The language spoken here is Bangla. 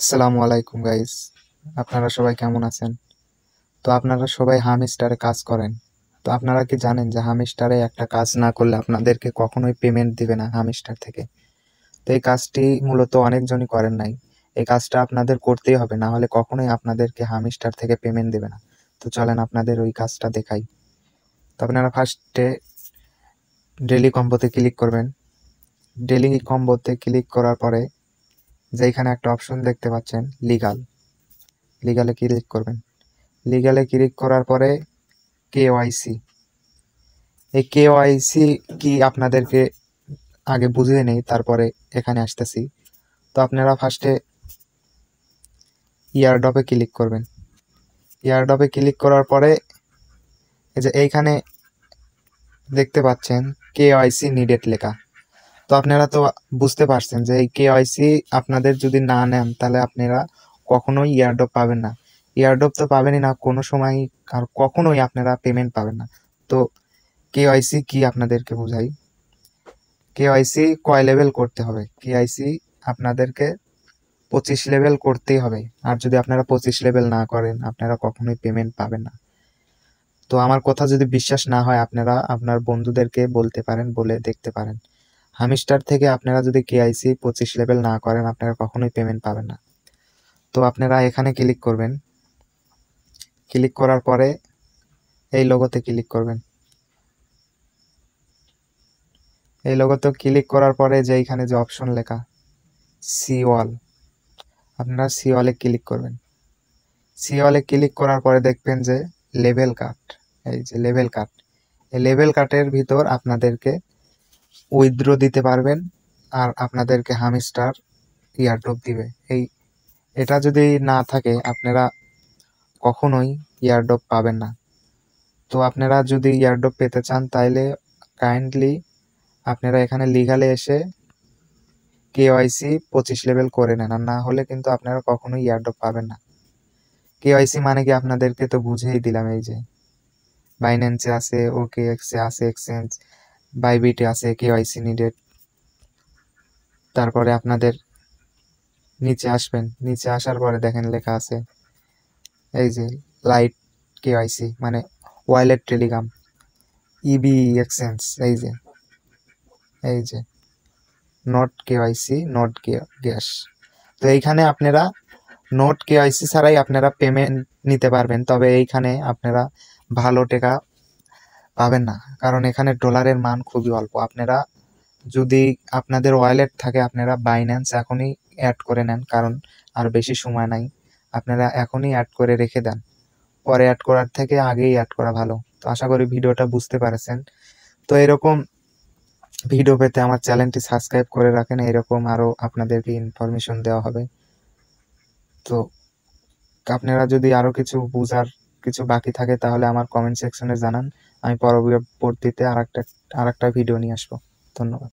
আসসালামু আলাইকুম গাইস। আপনারা সবাই কেমন আছেন? তো আপনারা সবাই হামস্টারে কাজ করেন। তো আপনারা কি জানেন যে হামস্টারে একটা কাজ না করলে আপনাদেরকে কখনোই পেমেন্ট দিবে না হামস্টার থেকে। তো এই কাজটি মূলত অনেকজনই করেন নাই। এই কাজটা আপনাদের করতেই হবে, না হলে কখনোই আপনাদেরকে হামস্টার থেকে পেমেন্ট দেবে না। তো চলেন আপনাদের ওই কাজটা দেখাই। তো আপনারা ফার্স্টে ডেইলি কম্বোতে ক্লিক করবেন। ডেইলি কম্বোতে ক্লিক করার পরে যেখানে একটা অপশন দেখতে পাচ্ছেন লিগাল, লিগালে ক্লিক করবেন। লিগ্যালে ক্লিক করার পরে কেওয়াইসি, এই কেওয়াইসি কি আপনাদেরকে আগে বুঝিয়ে নেই, তারপরে এখানে আসতেছি। তো আপনারা ফার্স্টে ইয়ারডপে ক্লিক করবেন। ইয়ারডপে ক্লিক করার পরে এই যে এইখানে দেখতে পাচ্ছেন কেওয়াইসি নিডেড লেখা। তো আপনারা তো বুঝতে পারছেন যে এই কেওয়াইসি আপনাদের যদি না নেন তাহলে আপনারা কখনোই ইয়ারডপ পাবেন না। ইয়ারডপ তো পাবেনই না কোনো সময়, আর কখনোই আপনারা পেমেন্ট পাবেন না। তো কেওয়াইসি কি আপনাদেরকে বুঝাই। কেওয়াইসি কয় লেভেল করতে হবে? কেওয়াইসি আপনাদেরকে 25 লেভেল করতেই হবে। আর যদি আপনারা 25 লেভেল না করেন আপনারা কখনোই পেমেন্ট পাবেন না। তো আমার কথা যদি বিশ্বাস না হয় আপনারা আপনার বন্ধুদেরকে বলতে পারেন, বলে দেখতে পারেন। হামিস্টার থেকে আপনারা যদি কেওয়াইসি 25 লেভেল না করেন আপনারা কখনোই পেমেন্ট পাবেন না। তো আপনারা এখানে ক্লিক করবেন। ক্লিক করার পরে এই লোগোতে ক্লিক করবেন। এই লোগোতে ক্লিক করার পরে যে এখানে যে অপশন লেখা সি ওয়াল, আপনারা সি ওয়ালে ক্লিক করবেন। সি ওয়ালে ক্লিক করার পরে দেখবেন যে লেভেল কাট, এই যে লেভেল কাট, এই লেভেল কাটের ভিতর আপনাদেরকে উইথড্র দিতে পারবেন আর আপনাদেরকে হামস্টার ইয়ারড্রপ দিবে। এটা যদি না থাকে আপনারা কখনোই ইয়ারড্রপ পাবেন না। তো আপনারা যদি ইয়ারড্রপ পেতে চান তাহলে কাইন্ডলি আপনারা এখানে লিগালে এসে কেওয়াইসি 25 লেভেল করে নেন, আর না হলে কিন্তু আপনারা কখনোই ইয়ারড্রপ পাবেন না। কেওয়াইসি মানে কি আপনাদেরকে তো বুঝিয়ে দিলাম। এই যে বাইন্যান্সে আছে, ওকেএক্সে আছে, এক্সচেঞ্জ বাইবিটে আছে কেওয়াইসি নিডেড। তারপরে আপনাদের নিচে আসবেন, নিচে আসার পরে দেখেন লেখা আছে এই যে লাইট কেওয়াইসি মানে ওয়ালেট টেলিগ্রাম ইবি এক্সচেঞ্জ, এই যে নট কেওয়াইসি নট গ্যাস। তো এইখানে আপনারা নোট কেওয়াইসি ছাড়াই আপনারা পেমেন্ট নিতে পারবেন, তবে এইখানে আপনারা ভালো টাকা পাবেন না, কারণ এখানে ডলারের মান খুবই অল্প। আপনারা যদি আপনাদের ওয়ালেট থাকে আপনারা বাইন্যান্স এখনই অ্যাড করে নেন, কারণ আর বেশি সময় নাই। আপনারা এখনই অ্যাড করে রেখে দেন, পরে অ্যাড করার থেকে আগেই অ্যাড করা ভালো। তো আশা করি ভিডিওটা বুঝতে পারছেন। তো এরকম ভিডিও পেতে আমার চ্যানেলটি সাবস্ক্রাইব করে রাখেন, এরকম আরও আপনাদেরকে ইনফরমেশন দেওয়া হবে। তো আপনারা যদি আরো কিছু বুঝার কিছু বাকি থাকে তাহলে আমার কমেন্ট সেকশনে জানান, আমি পরবর্তীতে আরেকটা ভিডিও নিয়ে আসবো। ধন্যবাদ।